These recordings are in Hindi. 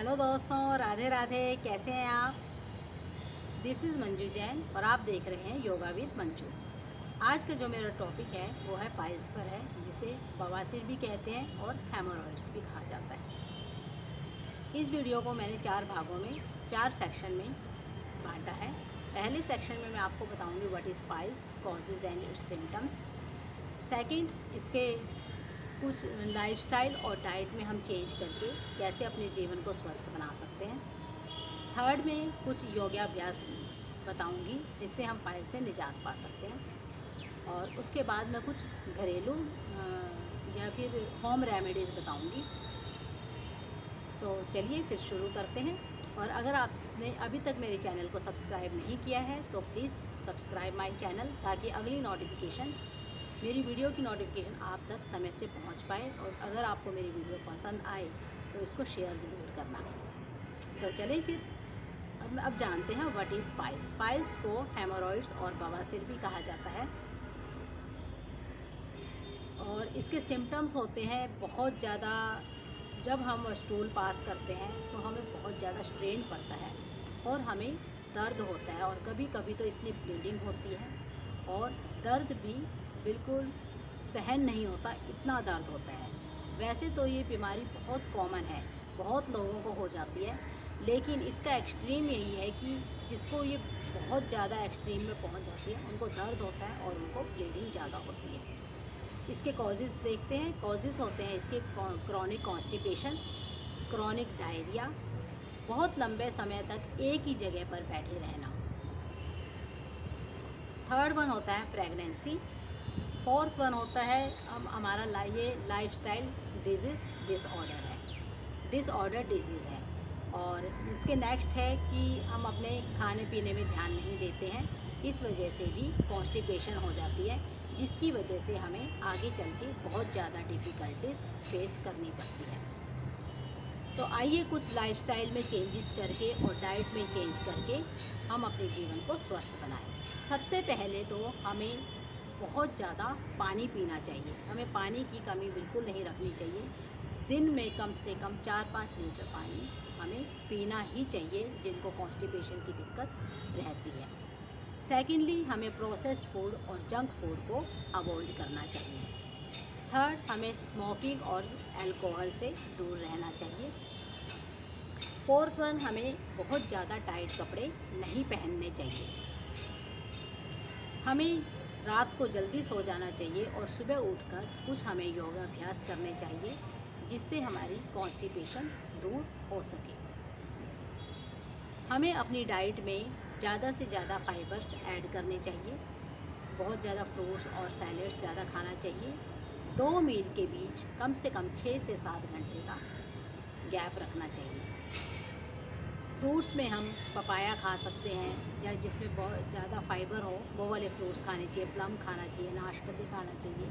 हेलो दोस्तों, राधे राधे। कैसे हैं आप? दिस इज़ मंजू जैन और आप देख रहे हैं योगा विद मंजू। आज का जो मेरा टॉपिक है वो है पाइल्स पर है, जिसे बवासीर भी कहते हैं और हेमोरॉइड्स भी कहा जाता है। इस वीडियो को मैंने 4 भागों में 4 सेक्शन में बांटा है। पहले सेक्शन में मैं आपको बताऊंगी what is piles, causes and it's symptoms. Second, इसके कुछ लाइफस्टाइल और डाइट में हम चेंज करके कैसे अपने जीवन को स्वस्थ बना सकते हैं। थर्ड में कुछ योगाभ्यास बताऊंगी जिससे हम पाइल से निजात पा सकते हैं। और उसके बाद मैं कुछ घरेलू या फिर होम रेमेडीज़ बताऊंगी। तो चलिए फिर शुरू करते हैं। और अगर आपने अभी तक मेरे चैनल को सब्सक्राइब नहीं किया है तो प्लीज़ सब्सक्राइब माय चैनल, ताकि अगली नोटिफिकेशन, मेरी वीडियो की नोटिफिकेशन आप तक समय से पहुंच पाए। और अगर आपको मेरी वीडियो पसंद आए तो इसको शेयर ज़रूर करना। तो चलिए फिर अब जानते हैं व्हाट इज़ पाइल्स। पाइल्स को हेमोरॉइड्स और बवासीर भी कहा जाता है। और इसके सिम्टम्स होते हैं बहुत ज़्यादा। जब हम स्टूल पास करते हैं तो हमें बहुत ज़्यादा स्ट्रेन पड़ता है और हमें दर्द होता है, और कभी कभी तो इतनी ब्लीडिंग होती है और दर्द भी बिल्कुल सहन नहीं होता, इतना दर्द होता है। वैसे तो ये बीमारी बहुत कॉमन है, बहुत लोगों को हो जाती है, लेकिन इसका एक्सट्रीम यही है कि जिसको ये बहुत ज़्यादा एक्सट्रीम में पहुंच जाती है उनको दर्द होता है और उनको ब्लीडिंग ज़्यादा होती है। इसके कॉजेज़ देखते हैं। कॉजेज़ होते हैं इसके क्रॉनिक कॉन्स्टिपेशन, क्रॉनिक डायरिया, बहुत लंबे समय तक एक ही जगह पर बैठे रहना। थर्ड वन होता है प्रेगनेंसी। फोर्थ वन होता है हमारा ये लाइफस्टाइल डिसऑर्डर है, डिसऑर्डर डिजीज़ है। और उसके नेक्स्ट है कि हम अपने खाने पीने में ध्यान नहीं देते हैं, इस वजह से भी कॉन्स्टिपेशन हो जाती है, जिसकी वजह से हमें आगे चल के बहुत ज़्यादा डिफ़िकल्टीज फेस करनी पड़ती है। तो आइए कुछ लाइफस्टाइल में चेंजेस करके और डाइट में चेंज करके हम अपने जीवन को स्वस्थ बनाएं। सबसे पहले तो हमें बहुत ज़्यादा पानी पीना चाहिए। हमें पानी की कमी बिल्कुल नहीं रखनी चाहिए। दिन में कम से कम 4-5 लीटर पानी हमें पीना ही चाहिए, जिनको कॉन्स्टिपेशन की दिक्कत रहती है। सेकेंडली, हमें प्रोसेस्ड फूड और जंक फूड को अवॉइड करना चाहिए। थर्ड, हमें स्मोकिंग और अल्कोहल से दूर रहना चाहिए। फोर्थ वन, हमें बहुत ज़्यादा टाइट कपड़े नहीं पहनने चाहिए। हमें रात को जल्दी सो जाना चाहिए और सुबह उठकर कुछ हमें योगाभ्यास करने चाहिए, जिससे हमारी कॉन्स्टिपेशन दूर हो सके। हमें अपनी डाइट में ज़्यादा से ज़्यादा फाइबर्स ऐड करने चाहिए। बहुत ज़्यादा फ्रूट्स और सैलेड्स ज़्यादा खाना चाहिए। 2 मील के बीच कम से कम 6 से 7 घंटे का गैप रखना चाहिए। फ्रूट्स में हम पपाया खा सकते हैं, या जिसमें बहुत ज़्यादा फाइबर हो वो वाले फ्रूट्स खाने चाहिए। प्लम खाना चाहिए, नाशपाती खाना चाहिए।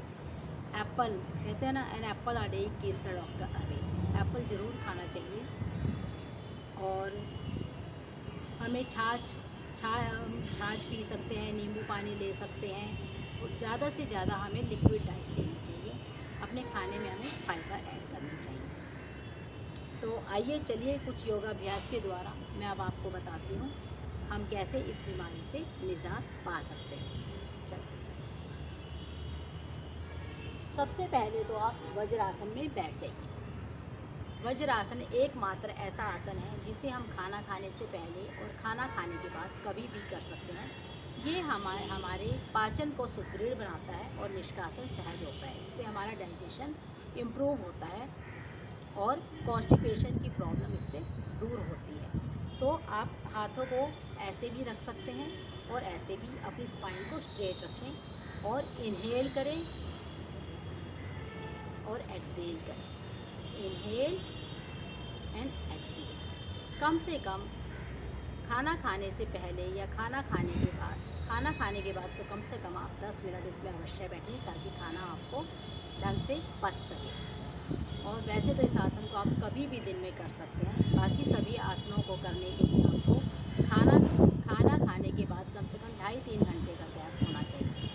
एप्पल, कहते हैं ना, an apple a day keeps the doctor away. Apple ज़रूर खाना चाहिए। और हमें छाछ पी सकते हैं, नींबू पानी ले सकते हैं। और ज़्यादा से ज़्यादा हमें लिक्विड डाइट लेनी चाहिए। अपने खाने में हमें फाइबर ऐड करनी चाहिए। तो आइए चलिए कुछ योगाभ्यास के द्वारा मैं अब आपको बताती हूँ हम कैसे इस बीमारी से निजात पा सकते हैं। चलते हैं। सबसे पहले तो आप वज्रासन में बैठ जाइए। वज्रासन एकमात्र ऐसा आसन है जिसे हम खाना खाने से पहले और खाना खाने के बाद कभी भी कर सकते हैं। ये हमारे पाचन को सुदृढ़ बनाता है और निष्कासन सहज होता है। इससे हमारा डाइजेशन इम्प्रूव होता है और कॉन्स्टिपेशन की प्रॉब्लम इससे दूर होती है। तो आप हाथों को ऐसे भी रख सकते हैं और ऐसे भी अपनी स्पाइन को स्ट्रेट रखें और इनहेल करें और एक्सहेल करें। इनहेल एंड एक्सहेल कम से कम खाना खाने से पहले या खाना खाने के बाद। खाना खाने के बाद तो कम से कम आप 10 मिनट इसमें अवश्य बैठें, ताकि खाना आपको ढंग से पच सके। और वैसे तो इस आसन को आप कभी भी दिन में कर सकते हैं। बाकी सभी आसनों को करने के लिए आपको खाना खाने के बाद कम से कम 2.5-3 घंटे का गैप होना चाहिए।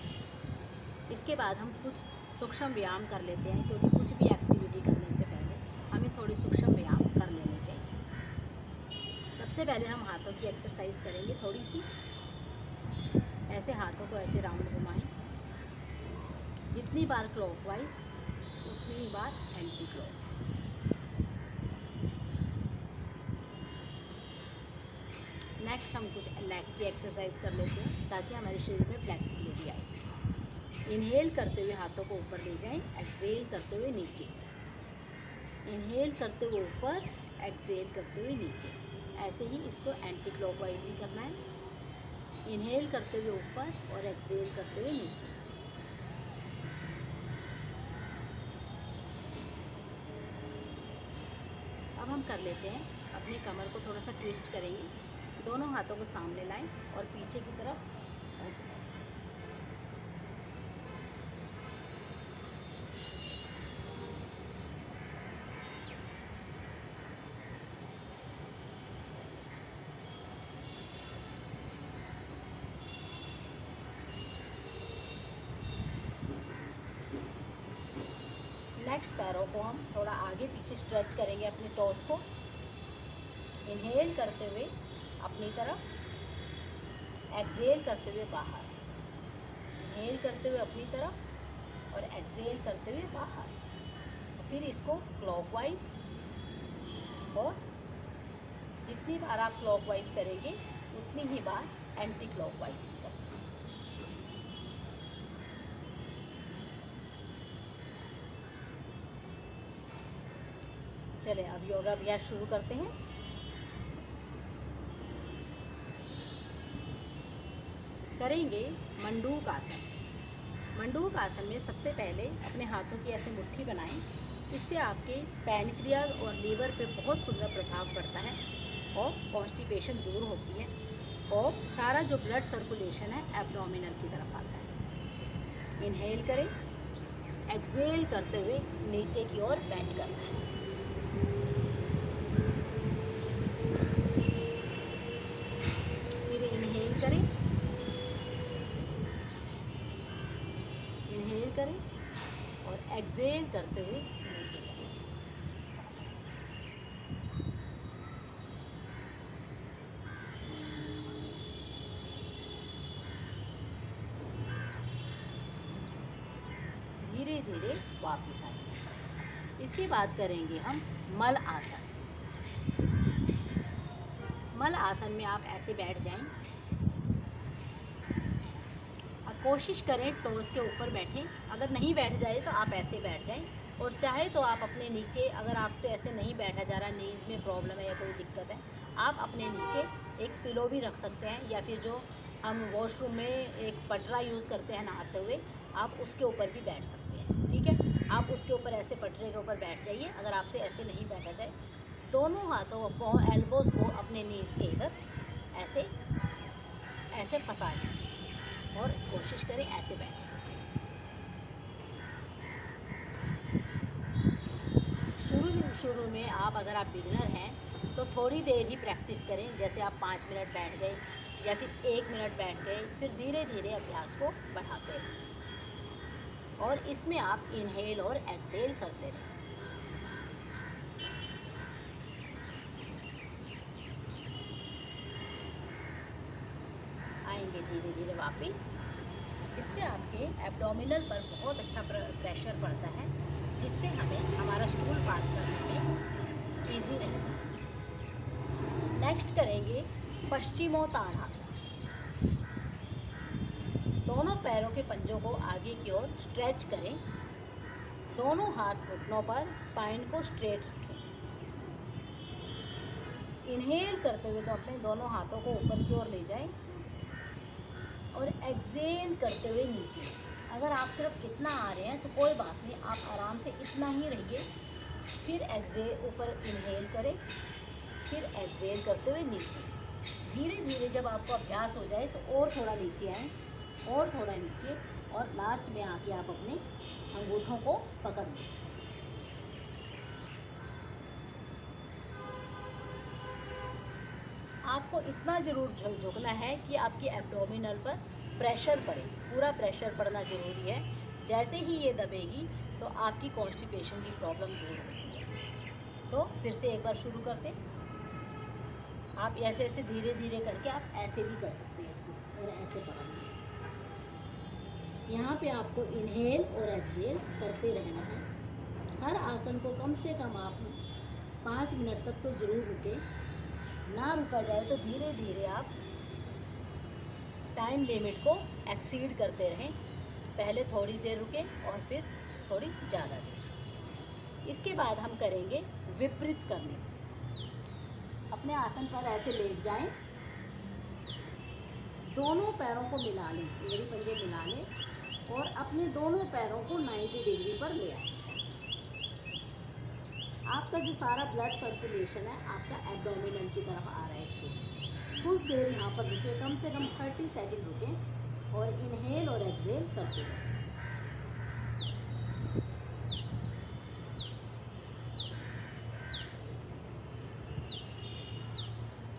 इसके बाद हम कुछ सूक्ष्म व्यायाम कर लेते हैं, क्योंकि कुछ भी एक्टिविटी करने से पहले हमें थोड़ी सूक्ष्म व्यायाम कर लेनी चाहिए। सबसे पहले हम हाथों की एक्सरसाइज करेंगे थोड़ी सी। ऐसे हाथों को ऐसे राउंड घुमाएं, जितनी बार क्लॉकवाइज उतनी ही बार एंटी क्लॉकवाइज। नेक्स्ट हम कुछ नेक की एक्सरसाइज कर लेते हैं ताकि हमारे शरीर में फ्लेक्सिबिलिटी आए। इनहेल करते हुए हाथों को ऊपर ले जाएं, एक्सहेल करते हुए नीचे। इनहेल करते हुए ऊपर, एक्सहेल करते हुए नीचे। ऐसे ही इसको एंटी क्लॉकवाइज भी करना है। इनहेल करते हुए ऊपर और एक्सहेल करते हुए नीचे। अब हम कर लेते हैं, अपने कमर को थोड़ा सा ट्विस्ट करेंगे, दोनों हाथों को सामने लाएं और पीछे की तरफ ऐसे। नेक्स्ट पैरों को हम थोड़ा आगे पीछे स्ट्रेच करेंगे, अपने टोस को। इनहेल करते हुए अपनी तरफ, एक्सहेल करते हुए बाहर। इनहेल करते हुए अपनी तरफ और एक्सहेल करते हुए बाहर। फिर इसको क्लॉकवाइज, और जितनी बार आप क्लॉकवाइज करेंगे उतनी ही बार एंटी क्लॉकवाइज भी करेंगे। चले अब योगा अभ्यास शुरू करते हैं। करेंगे मंडूक आसन। मंडूक आसन में सबसे पहले अपने हाथों की ऐसे मुट्ठी बनाएं। इससे आपके पैनक्रियाज और लीवर पे बहुत सुंदर प्रभाव पड़ता है और कॉन्स्टिपेशन दूर होती है और सारा जो ब्लड सर्कुलेशन है एब्डोमिनल की तरफ आता है। इनहेल करें, एक्सहेल करते हुए नीचे की ओर बेंड करना है। फिर इनहेल करें, इनहेल करें और एक्सहेल करते हुए नीचे जाएं। धीरे धीरे वापस आएंगे। इसके बाद करेंगे हम मल आसन। मल आसन में आप ऐसे बैठ जाएं। कोशिश करें टोस के ऊपर बैठें, अगर नहीं बैठ जाए तो आप ऐसे बैठ जाएं, और चाहे तो आप अपने नीचे, अगर आपसे ऐसे नहीं बैठा जा रहा, नीज़ में प्रॉब्लम है या कोई दिक्कत है, आप अपने नीचे एक पिलो भी रख सकते हैं, या फिर जो हम वॉशरूम में एक पटरा यूज़ करते हैं नहाते हुए, आप उसके ऊपर भी बैठ सकते हैं। ठीक है, आप उसके ऊपर ऐसे पटरे के ऊपर बैठ जाइए। अगर आपसे ऐसे नहीं बैठा जाए, दोनों हाथों को, एल्बोज़ को अपने नीज़ के इधर ऐसे ऐसे फंसा लीजिए और कोशिश करें ऐसे बैठें। शुरू में आप, अगर आप बिगिनर हैं तो थोड़ी देर ही प्रैक्टिस करें, जैसे आप 5 मिनट बैठ गए या फिर 1 मिनट बैठ गए, फिर धीरे धीरे अभ्यास को बढ़ाते रहें और इसमें आप इनहेल और एक्सहेल करते रहें। आएंगे धीरे धीरे वापस। इससे आपके एब्डोमिनल पर बहुत अच्छा प्रेशर पड़ता है, जिससे हमें हमारा स्टूल पास करने में इजी रहता है। नेक्स्ट करेंगे पश्चिमोत्तानासन। दोनों पैरों के पंजों को आगे की ओर स्ट्रेच करें। दोनों हाथ घुटनों पर, स्पाइन को स्ट्रेट रखें। इनहेल करते हुए तो अपने दोनों हाथों को ऊपर की ओर ले जाएं और एक्सहेल करते हुए नीचे। अगर आप सिर्फ इतना आ रहे हैं तो कोई बात नहीं, आप आराम से इतना ही रहिए। फिर एक्सहेल, ऊपर इनहेल करें, फिर एक्सहेल करते हुए नीचे। धीरे धीरे जब आपको अभ्यास हो जाए तो और थोड़ा नीचे आएँ, और थोड़ा नीचे, और लास्ट में आके आप अपने अंगूठों को पकड़ लें। आपको इतना ज़रूर झुकना है कि आपकी एब्डोमिनल पर प्रेशर पड़े, पूरा प्रेशर पड़ना ज़रूरी है। जैसे ही ये दबेगी तो आपकी कॉन्स्टिपेशन की प्रॉब्लम दूर होती है। तो फिर से एक बार शुरू करते। आप ऐसे ऐसे धीरे धीरे करके आप ऐसे भी कर सकते हैं इसको, और ऐसे पकड़ना है। यहाँ पे आपको इनहेल और एक्सहेल करते रहना है। हर आसन को कम से कम आप 5 मिनट तक तो ज़रूर रुके, ना रुका जाए तो धीरे धीरे आप टाइम लिमिट को एक्सीड करते रहें। पहले थोड़ी देर रुके और फिर थोड़ी ज़्यादा देर। इसके बाद हम करेंगे विपरीत करने। अपने आसन पर ऐसे लेट जाएं, दोनों पैरों को मिला लें, एड़ी पंजे मिला लें और अपने दोनों पैरों को 90 डिग्री पर ले आएं। आपका जो सारा ब्लड सर्कुलेशन है आपका एब्डोमिनल की तरफ आ रहा है। इससे कुछ देर यहाँ पर रुके, कम से कम 30 सेकंड रुकें और इनहेल और एक्सहेल करते रहें।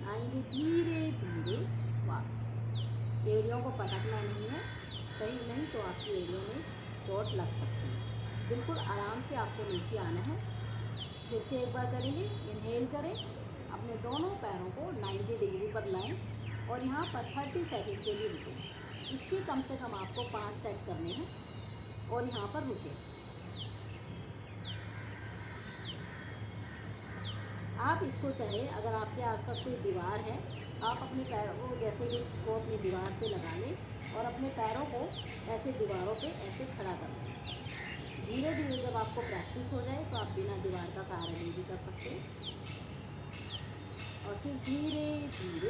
आएंगे धीरे धीरे वापस। एड़ियों को पटकना नहीं है, कहीं नहीं तो आपकी एड़ियों में चोट लग सकती है। बिल्कुल आराम से आपको नीचे आना है। फिर से एक बार करेंगे, इनहेल करें, अपने दोनों पैरों को 90 डिग्री पर लाएं और यहाँ पर 30 सेकंड के लिए रुकें। इसके कम से कम आपको 5 सेट करने हैं और यहाँ पर रुकें। आप इसको चाहे, अगर आपके आसपास कोई दीवार है, आप अपने पैरों को जैसे हिप्स को अपनी दीवार से लगा लें और अपने पैरों को ऐसे दीवारों पे ऐसे खड़ा कर लें। धीरे धीरे जब आपको प्रैक्टिस हो जाए तो आप बिना दीवार का सहारा ले भी कर सकते हैं। और फिर धीरे धीरे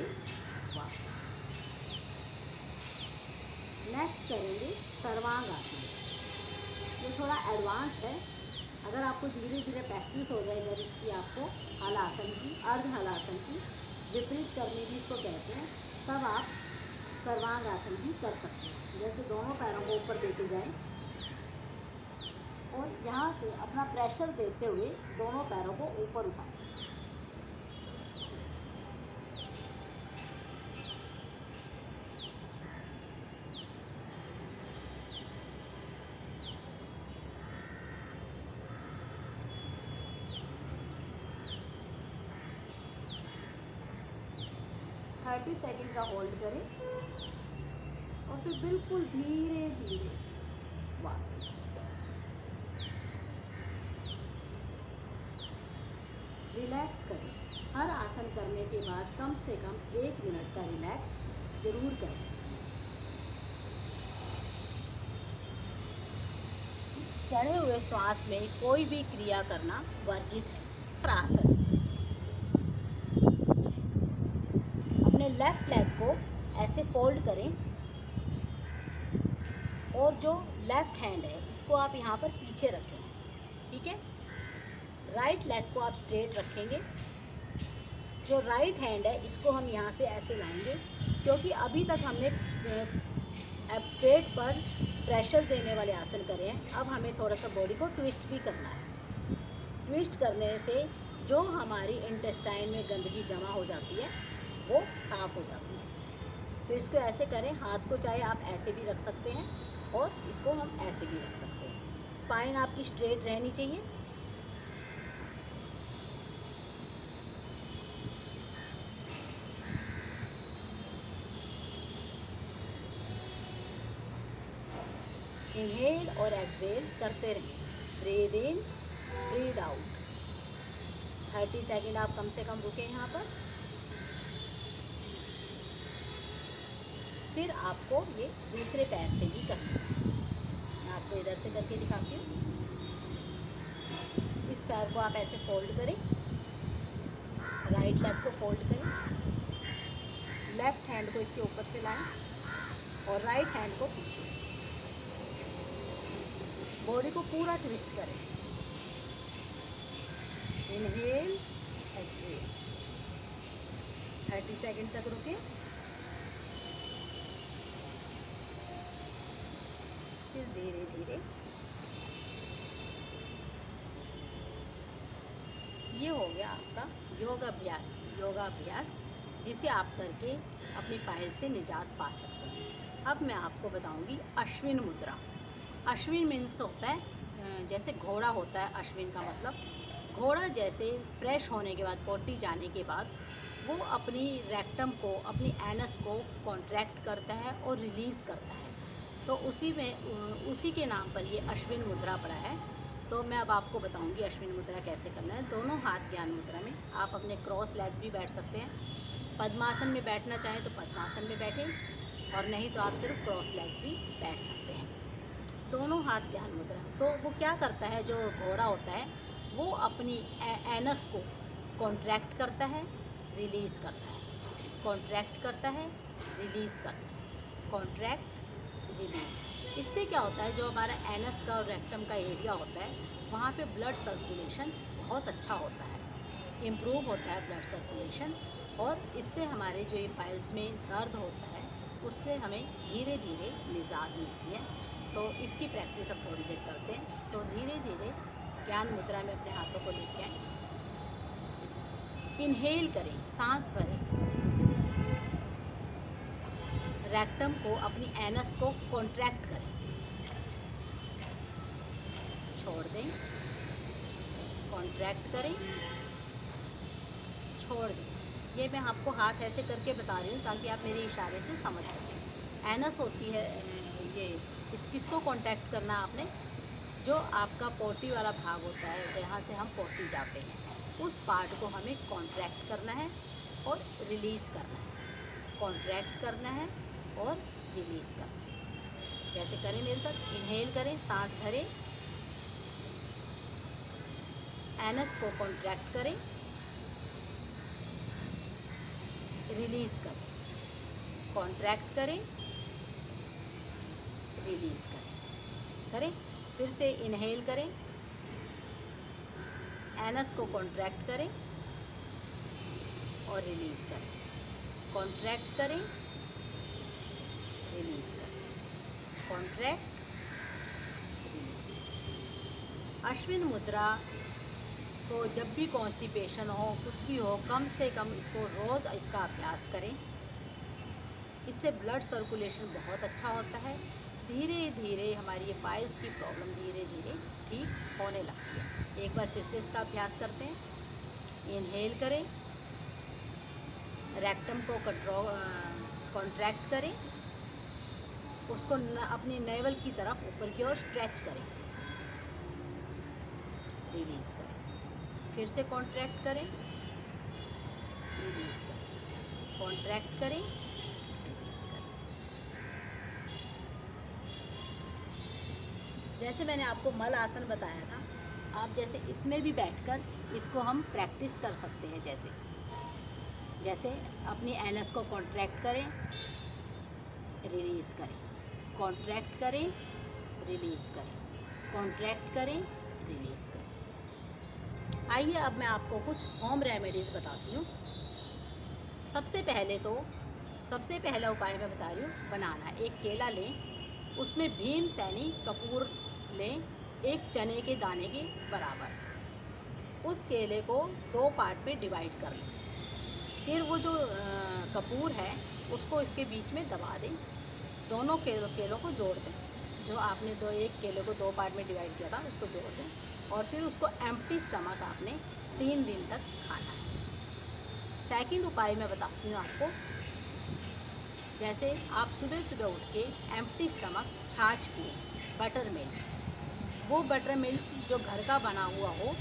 वापस। नेक्स्ट करेंगे सर्वांग आसन। ये थोड़ा एडवांस है। अगर आपको धीरे धीरे प्रैक्टिस हो जाए, जब इसकी आपको हलासन की, अर्ध हलासन की, विपरीत करने भी इसको कहते हैं, तब आप सर्वांग आसन भी कर सकते हैं। जैसे दोनों पैरों को ऊपर लेके जाएं और यहाँ से अपना प्रेशर देते हुए दोनों पैरों को ऊपर उठाएं। और 30 सेकंड का होल्ड करें और फिर बिल्कुल धीरे धीरे वापस। रिलैक्स करें। हर आसन करने के बाद कम से कम 1 मिनट का रिलैक्स जरूर करें। चढ़े हुए श्वास में कोई भी क्रिया करना वर्जित है। आसन, अपने लेफ्ट लेग को ऐसे फोल्ड करें और जो लेफ्ट हैंड है इसको आप यहाँ पर पीछे रखें, ठीक है। राइट लेग को आप स्ट्रेट रखेंगे। जो राइट हैंड है इसको हम यहाँ से ऐसे लाएंगे, क्योंकि अभी तक हमने पेट पर प्रेशर देने वाले आसन करे हैं। अब हमें थोड़ा सा बॉडी को ट्विस्ट भी करना है। ट्विस्ट करने से जो हमारी इंटेस्टाइन में गंदगी जमा हो जाती है वो साफ़ हो जाती है। तो इसको ऐसे करें। हाथ को चाहे आप ऐसे भी रख सकते हैं और इसको हम ऐसे भी रख सकते हैं। स्पाइन आपकी स्ट्रेट रहनी चाहिए। इनहेल और एक्सहेल करते रहें। Breathe in, breathe out. 30 second आप कम से कम रुके यहाँ पर। फिर आपको ये दूसरे पैर से भी करना है। मैं आपको इधर से करके दिखाती हूँ। इस पैर को आप ऐसे फोल्ड करें, राइट लेग को फोल्ड करें, लेफ्ट हैंड को इसके ऊपर से लाएं और राइट हैंड को पीछे। बॉडी को पूरा ट्विस्ट करें। Inhale, exhale. 30 सेकंड तक रुके। फिर धीरे धीरे। ये हो गया आपका योगाभ्यास, जिसे आप करके अपने पायल से निजात पा सकते हैं। अब मैं आपको बताऊंगी अश्विन मुद्रा। अश्विन मीन्स होता है जैसे घोड़ा होता है। अश्विन का मतलब घोड़ा जैसे फ्रेश होने के बाद, पोटी जाने के बाद वो अपनी रेक्टम को, अपनी एनस को कॉन्ट्रैक्ट करता है और रिलीज़ करता है। तो उसी के नाम पर ये अश्विन मुद्रा पड़ा है। तो मैं अब आपको बताऊंगी अश्विन मुद्रा कैसे करना है। दोनों हाथ ज्ञान मुद्रा में आप अपने क्रॉस लेग भी बैठ सकते हैं। पद्मासन में बैठना चाहें तो पद्मासन में बैठें, और नहीं तो आप सिर्फ क्रॉस लेग भी बैठ सकते हैं। दोनों हाथ ज्ञान मुद्रा। तो वो क्या करता है, जो घोड़ा होता है वो अपनी एनस को कॉन्ट्रैक्ट करता है, रिलीज़ करता है, कॉन्ट्रैक्ट करता है, रिलीज़ करता है, कॉन्ट्रैक्ट, रिलीज़। इससे क्या होता है, जो हमारा एनस का और रेक्टम का एरिया होता है वहाँ पे ब्लड सर्कुलेशन बहुत अच्छा होता है, इम्प्रूव होता है ब्लड सर्कुलेशन, और इससे हमारे जो ये पाइल्स में दर्द होता है उससे हमें धीरे धीरे निजात मिलती है। तो इसकी प्रैक्टिस अब थोड़ी देर करते हैं। तो धीरे धीरे ज्ञान मुद्रा में अपने हाथों को लेके आएँ, इनहेल करें, सांस भरें, रेक्टम को, अपनी एनस को कॉन्ट्रैक्ट करें, छोड़ दें, कॉन्ट्रैक्ट करें, छोड़ दें। ये मैं आपको हाथ ऐसे करके बता रही हूँ ताकि आप मेरे इशारे से समझ सकें। एनस होती है ये, किसको कॉन्ट्रैक्ट करना आपने, जो आपका पोटी वाला भाग होता है जहाँ से हम पोटी जाते हैं, उस पार्ट को हमें कॉन्ट्रैक्ट करना है और रिलीज़ करना है, कॉन्ट्रैक्ट करना है और रिलीज़ करना है। कैसे करें मेरे साथ, इनहेल करें, सांस भरें, एनस को कॉन्ट्रैक्ट करें, रिलीज़ करें, कॉन्ट्रैक्ट करें, रिलीज़ करें। फिर से इनहेल करें, एनस को कॉन्ट्रैक्ट करें और रिलीज़ करें, कॉन्ट्रैक्ट करें, रिलीज़ करें, कॉन्ट्रैक्ट, रिलीज़। अश्विन मुद्रा तो जब भी कॉन्स्टिपेशन हो, कुछ भी हो, कम से कम इसको रोज़ इसका अभ्यास करें। इससे ब्लड सर्कुलेशन बहुत अच्छा होता है। धीरे धीरे हमारी ये पाइल्स की प्रॉब्लम धीरे धीरे ठीक होने लगती है। एक बार फिर से इसका अभ्यास करते हैं। इनहेल करें, रेक्टम को कॉन्ट्रैक्ट करें, उसको अपनी नेवल की तरफ ऊपर की ओर स्ट्रेच करें, रिलीज़ करें, फिर से कॉन्ट्रैक्ट करें, रिलीज़ करें, कॉन्ट्रैक्ट करें, रिलीज़ करें। जैसे मैंने आपको मल आसन बताया था, आप जैसे इसमें भी बैठकर इसको हम प्रैक्टिस कर सकते हैं। जैसे अपनी एनस को कॉन्ट्रैक्ट करें, रिलीज़ करें, कॉन्ट्रैक्ट करें, रिलीज़ करें, कॉन्ट्रैक्ट करें, रिलीज़ करें। आइए अब मैं आपको कुछ होम रेमेडीज़ बताती हूँ। सबसे पहला उपाय मैं बता रही हूँ, बनाना। एक केला लें, उसमें भीम सैनी कपूर लें, एक चने के दाने के बराबर। उस केले को 2 पार्ट में डिवाइड कर लें। फिर वो जो कपूर है उसको इसके बीच में दबा दें, दोनों केलों को जोड़ दें। जो आपने एक केले को 2 पार्ट में डिवाइड किया था उसको जोड़ दें, और फिर उसको एम्प्टी स्टमक आपने 3 दिन तक खाना है। सेकंड उपाय मैं बताती हूँ आपको। जैसे आप सुबह सुबह उठ के एम्प्टी स्टमक छाछ पिए, बटर मिल्क। वो बटर मिल्क जो घर का बना हुआ हो,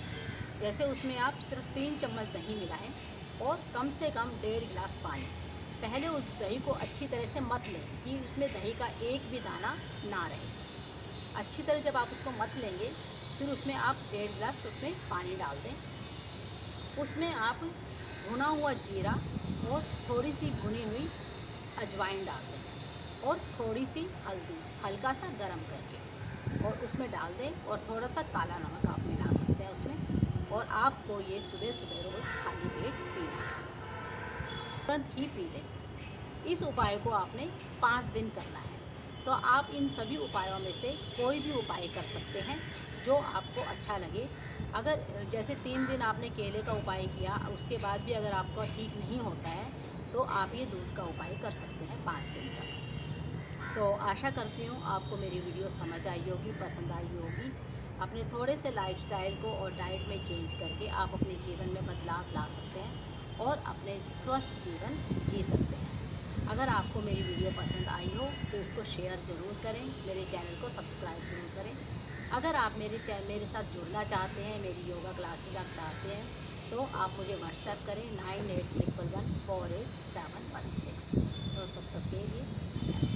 जैसे उसमें आप सिर्फ 3 चम्मच दही मिलाएं और कम से कम 1.5 गिलास पानी। पहले उस दही को अच्छी तरह से मथ लें कि उसमें दही का एक भी दाना ना रहे। अच्छी तरह जब आप उसको मथ लेंगे, फिर उसमें आप 1.5 गिलास उसमें पानी डाल दें। उसमें आप भुना हुआ जीरा और थोड़ी सी भुनी हुई अजवाइन डाल दें, और थोड़ी सी हल्दी हल्का सा गरम करके और उसमें डाल दें, और थोड़ा सा काला नमक आप मिला सकते हैं उसमें। और आपको ये सुबह सुबह रोज़ खाली पेट पीना है, तुरंत ही पी लें। इस उपाय को आपने 5 दिन करना है। तो आप इन सभी उपायों में से कोई भी उपाय कर सकते हैं जो आपको अच्छा लगे। अगर जैसे 3 दिन आपने केले का उपाय किया, उसके बाद भी अगर आपको ठीक नहीं होता है तो आप ये दूध का उपाय कर सकते हैं 5 दिन तक। तो आशा करती हूँ आपको मेरी वीडियो समझ आई होगी, पसंद आई होगी। अपने थोड़े से लाइफस्टाइल को और डाइट में चेंज करके आप अपने जीवन में बदलाव ला सकते हैं। और अपने स्वस्थ जीवन जी सकते हैं। अगर आपको मेरी वीडियो पसंद आई हो तो इसको शेयर ज़रूर करें, मेरे चैनल को सब्सक्राइब ज़रूर करें। अगर आप मेरे साथ जुड़ना चाहते हैं, मेरी योगा क्लासेस आप चाहते हैं, तो आप मुझे व्हाट्सएप करें 9811148716। तो तब तक के लिए धन्यवाद।